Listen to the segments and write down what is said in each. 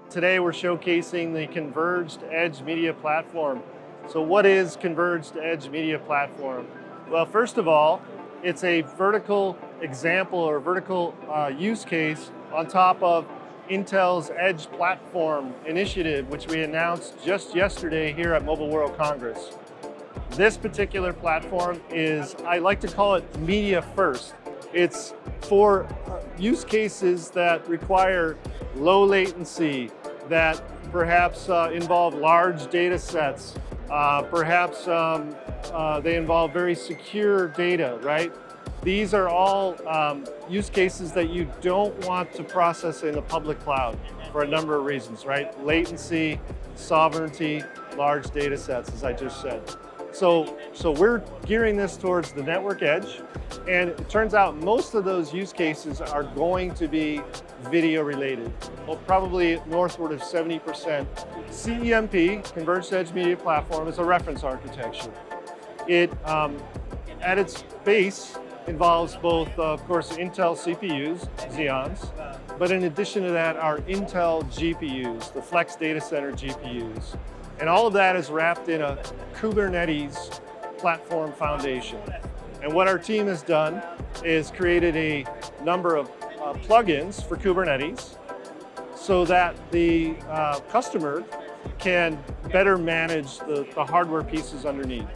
Today we're showcasing the Converged Edge Media Platform. So what is Converged Edge Media Platform? Well, first of all, it's a vertical example or vertical use case on top of Intel's Edge Platform initiative, which we announced just yesterday here at Mobile World Congress. This particular platform is, I like to call it media first. It's for use cases that require low latency, that perhaps involve large data sets, perhaps they involve very secure data, right? These are all use cases that you don't want to process in the public cloud for a number of reasons, right? Latency, sovereignty, large data sets, as I just said. So we're gearing this towards the network edge, and it turns out most of those use cases are going to be video related, well, probably northward of 70%. CEMP, Converged Edge Media Platform, is a reference architecture. It, at its base, involves both, of course, Intel CPUs, Xeons, but in addition to that are Intel GPUs, the Flex Data Center GPUs. And all of that is wrapped in a Kubernetes platform foundation. And what our team has done is created a number of plugins for Kubernetes so that the customer can better manage the hardware pieces underneath.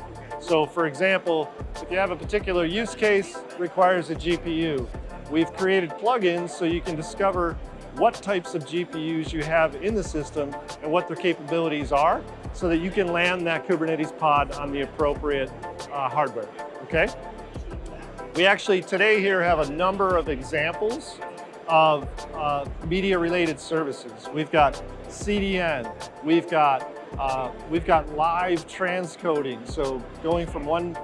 So for example, if you have a particular use case requires a GPU, we've created plugins so you can discover what types of GPUs you have in the system and what their capabilities are so that you can land that Kubernetes pod on the appropriate hardware, okay? We actually today here have a number of examples of media-related services. We've got CDN, we've got live transcoding, so going from one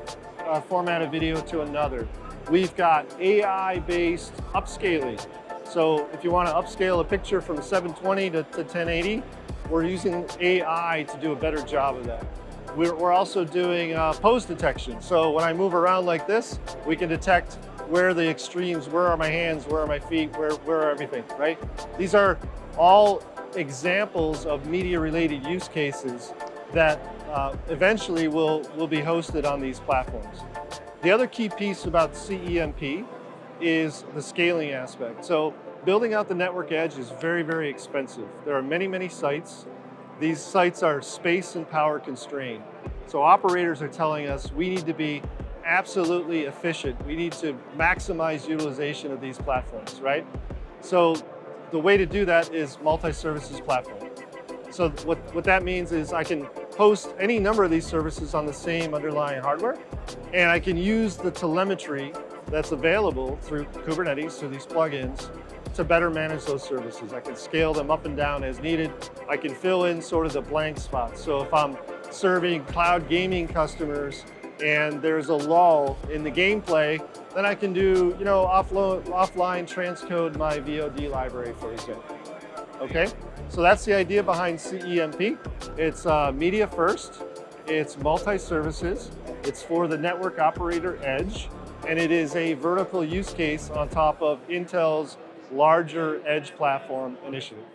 format of video to another. We've got AI-based upscaling. So if you want to upscale a picture from 720 to 1080, we're using AI to do a better job of that. We're also doing pose detection. So when I move around like this, we can detect where the extremes, where are my hands, where are my feet, where are everything, right? These are all examples of media-related use cases that eventually will be hosted on these platforms. The other key piece about CEMP is the scaling aspect. So building out the network edge is very, very expensive. There are many, many sites. These sites are space and power constrained. So operators are telling us we need to be absolutely efficient. We need to maximize utilization of these platforms, right? So the way to do that is multi-services platform. So what that means is I can host any number of these services on the same underlying hardware, and I can use the telemetry that's available through Kubernetes, through these plugins, to better manage those services. I can scale them up and down as needed. I can fill in sort of the blank spots. So if I'm serving cloud gaming customers and there's a lull in the gameplay, then I can do, offline transcode my VOD library, for example. Okay, so that's the idea behind CEMP. It's media first, it's multi-services, it's for the network operator edge, and it is a vertical use case on top of Intel's larger edge platform initiative.